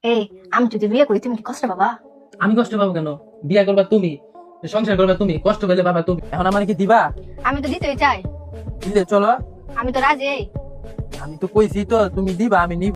এই, আমি যদি বিয়ে করি তুমি কি কষ্ট পাবা? আমি কষ্ট পাবো কেন? বিয়ে করবা তুমি, সংসার করবা তুমি, কষ্ট পেলে বাবা তুমি। এখন আমার কি দিবা? আমি তো দিতেই চাই। দিলে চলো। আমি তো রাজি। আমি তো কইছি তো তুমি দিবা, আমি নিব।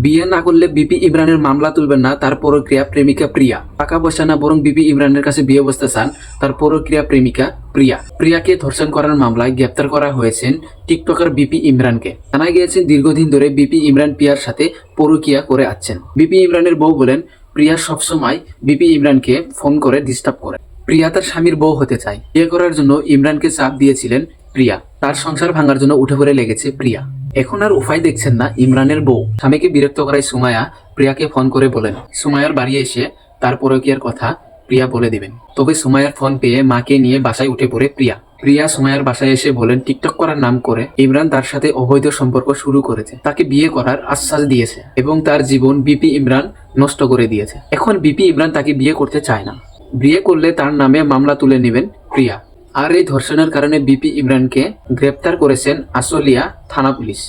বিয়ে না করলে বিপি ইমরানের মামলা তুলবেন না তার পরক্রিয়া প্রেমিকা প্রিয়া। টাকা পয়সা না বরং বিপি ইমরানের কাছে বিয়ে বসতে চান তার পরক্রিয়া প্রেমিকা প্রিয়া। প্রিয়াকে ধর্ষণ করার মামলায় গ্রেপ্তার করা হয়েছেন টিকটকার বিপি ইমরানকে। জানা গিয়েছে দীর্ঘদিন ধরে বিপি ইমরান প্রিয়ার সাথে পরক্রিয়া করে আসছেন। বিপি ইমরানের বউ বলেন প্রিয়া সবসময় বিপি ইমরানকে ফোন করে ডিস্টার্ব করে। প্রিয়া তার স্বামীর বউ হতে চায়। বিয়ে করার জন্য ইমরানকে চাপ দিয়েছিলেন প্রিয়া। তার সংসার ভাঙার জন্য উঠে পড়ে লেগেছে প্রিয়া। এখন আর উপায় দেখছেন না ইমরানের বউ। স্বামীকে বিরক্ত করায় সুমাইয়া প্রিয়াকে ফোন করে বলেন সুমাইয়ার বাড়ি এসে তার পরকীয়ার কথা প্রিয়া বলে দিবেন। তবে সুমাইয়ার ফোন পেয়ে মাকে নিয়ে বাসায় উঠে পড়ে প্রিয়া। প্রিয়া সুমাইয়ার বাসায় এসে বলেন টিকটক করার নাম করে ইমরান তার সাথে অবৈধ সম্পর্ক শুরু করেছে, তাকে বিয়ে করার আশ্বাস দিয়েছে এবং তার জীবন বিপি ইমরান নষ্ট করে দিয়েছে। এখন বিপি ইমরান তাকে বিয়ে করতে চায় না। বিয়ে করলে তার নামে মামলা তুলে নেবেন প্রিয়া। আর এই ধর্ষণের কারণে বিপি ইমরানকে গ্রেপ্তার করেছেন আশুলিয়া থানা পুলিশ।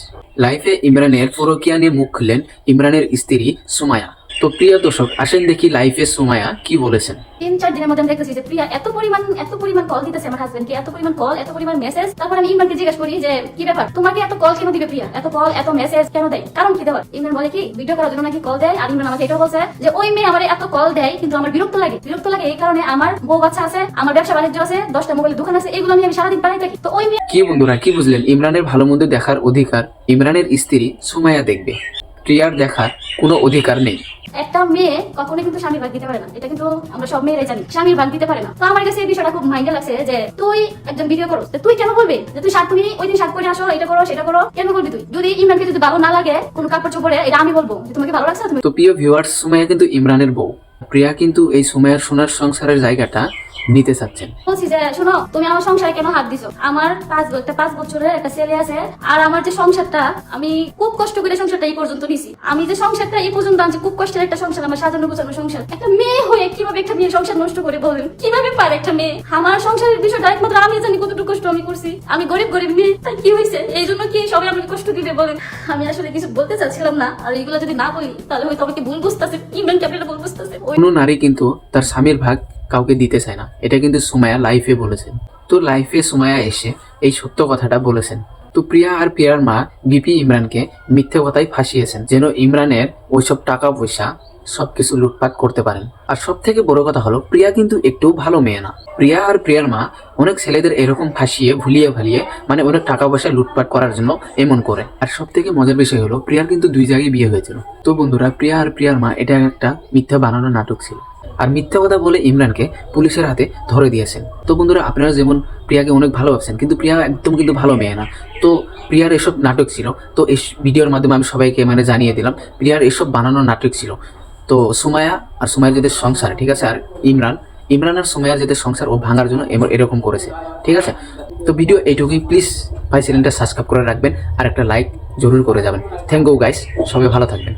লাইফে ইমরানের পরকীয়া নিয়ে মুখ খুললেন ইমরানের স্ত্রী সুমাইয়া। তো প্রিয় দর্শক, আসেন দেখি লাইফে সুমাইয়া কি বলেছেন। 3-4 দিনের মধ্যে আমি দেখতেছি যে প্রিয়া এত পরিমাণ কল দিতেছে আমার হাজবেন্ডকে, এত পরিমাণ কল, এত পরিমাণ মেসেজ। তারপর আমি ইমরানকে জিজ্ঞাসা করি যে কি ব্যাপার, তোমাকে এত কল কেন দিবে প্রিয়া, এত কল এত মেসেজ কেন দেয়, কারণ কি দেওয়ার? ইমরান বলে কি ভিডিও করার জন্য নাকি কল দেয়। আর ইমরান আমাকে এটাও বলছে যে ওই মেয়ে আমার এত কল দেয় কিন্তু আমার বিরক্ত লাগে এই কারণে আমার বউ বাচ্চা আছে, আমার ব্যবসা বাণিজ্য আছে, 10টা মোবাইলের দোকান আছে, এগুলো নিয়ে আমি সারাদিন পালাই থাকি। তো ওই মেয়ে কি বন্ধুরা, কি বুঝলেন? ইমরানের ভালো মন্দ দেখার অধিকার ইমরানের স্ত্রী সুমাইয়া দেখবে, প্রিয়ার দেখার কোনো অধিকার নেই। একটা মেয়ে কখনোই কিন্তু স্বামীর ভাগ দিতে পারে না, এটা কিন্তু আমরা সব মেয়েরাই জানি, স্বামীর ভাগ দিতে পারে না। তো আমার কাছে এই বিষয়টা খুব মাইন্ডে লাগছে যে তুই একজন ভিডিও করো, তুই কেন বলবি যে তুমি ওই দিন শাক করে আসো, এটা করো সেটা করো, কেন বলবি তুই? যদি ইমরানকে যদি ভালো না লাগে কোনো কাপড় চোপড়ে, এটা আমি বলবো যে তোমাকে ভালো লাগছে তুমি। তো প্রিয় ভিউয়ার্স, সুমাইয়া কিন্তু ইমরানের বউ। প্রিয়া কিন্তু এই সুমাইয়ার সোনার সংসারের জায়গাটা নিতে চাচ্ছেন। বলছি যে শোনো, তুমি আমার সংসারে কেন হাত দিছো? আমার 5 বছরের একটা ছেলে আছে, আর আমার যে সংসারটা আমি খুব কষ্ট করে সংসারটা এই পর্যন্ত নিছি, আমি যে সংসারটা এই পর্যন্ত আনছি, খুব কষ্টের একটা সংসার, আমার সাজানো গোছানো সংসার। একটা মেয়ে হয়ে কিভাবে একটা মেয়ে সংসার নষ্ট করে বলেন? কিভাবে পারে একটা মেয়ে? আমার সংসারের বিষয়টা একমাত্র আমি জানি কতটুকু কষ্ট আমি করছি। আমি গরিব মেয়ে, তাই কি হয়েছে? এই জন্য কি সবাই আমাকে কষ্ট দিবে বলেন? আমি আসলে কিছু বলতে চাচ্ছিলাম না, আর এইগুলো যদি না বলি তাহলে হয়তো আমাকে ভুল বুঝতেছে, ইমরান ক্যাপিটাল ভুল বুঝতেছে। কোনো নারী কিন্তু তার স্বামীর ভাগ কাউকে দিতে চায় না, এটা কিন্তু সুমাইয়া লাইফে বলেছেন। তো লাইফে সুমাইয়া এসে এই সত্য কথাটা বলেছেন। তো প্রিয়া আর প্রিয়ার মা বিপি ইমরানকে মিথ্যে কথায় ফাঁসিয়েছেন যেন ইমরানের ওইসব টাকা পয়সা সবকিছু লুটপাট করতে পারেন। আর সব থেকে বড় কথা হলো প্রিয়া কিন্তু একটু ভালো মেয়ে না। প্রিয়া আর প্রিয়ার মা অনেক ছেলেদের এরকম ফাঁসিয়ে ভুলিয়ে ভালিয়ে মানে অনেক টাকা পয়সা লুটপাট করার জন্য এমন করে। আর সব থেকে মজার বিষয় হলো প্রিয়ার কিন্তু 2 জায়গায় বিয়ে হয়েছিল। তো বন্ধুরা, প্রিয়া আর প্রিয়ার মা এটা একটা মিথ্যা বানানো নাটক ছিল, আর মিথ্যা কথা বলে ইমরানকে পুলিশের হাতে ধরে দিয়েছেন। তো বন্ধুরা, আপনারা যেমন প্রিয়াকে অনেক ভালোবাসেন, কিন্তু প্রিয়া একদম কিন্তু ভালো মেয়ে না। তো প্রিয়ার এসব নাটক ছিল। তো এই ভিডিওর মাধ্যমে আমি সবাইকে জানিয়ে দিলাম প্রিয়ার এসব বানানো নাটক ছিল। তো সুমাইয়া আর সুমাইয়ার যাদের সংসার, ঠিক আছে, আর ইমরান আর সুমাইয়া যাদের সংসার ও ভাঙার জন্য এরকম করেছে, ঠিক আছে। তো ভিডিও এইটুকুই। প্লিজ ভাই চ্যানেলটা সাবস্ক্রাইব করে রাখবেন আর একটা লাইক জরুর করে যাবেন। থ্যাংক ইউ গাইস, সবাই ভালো থাকবেন।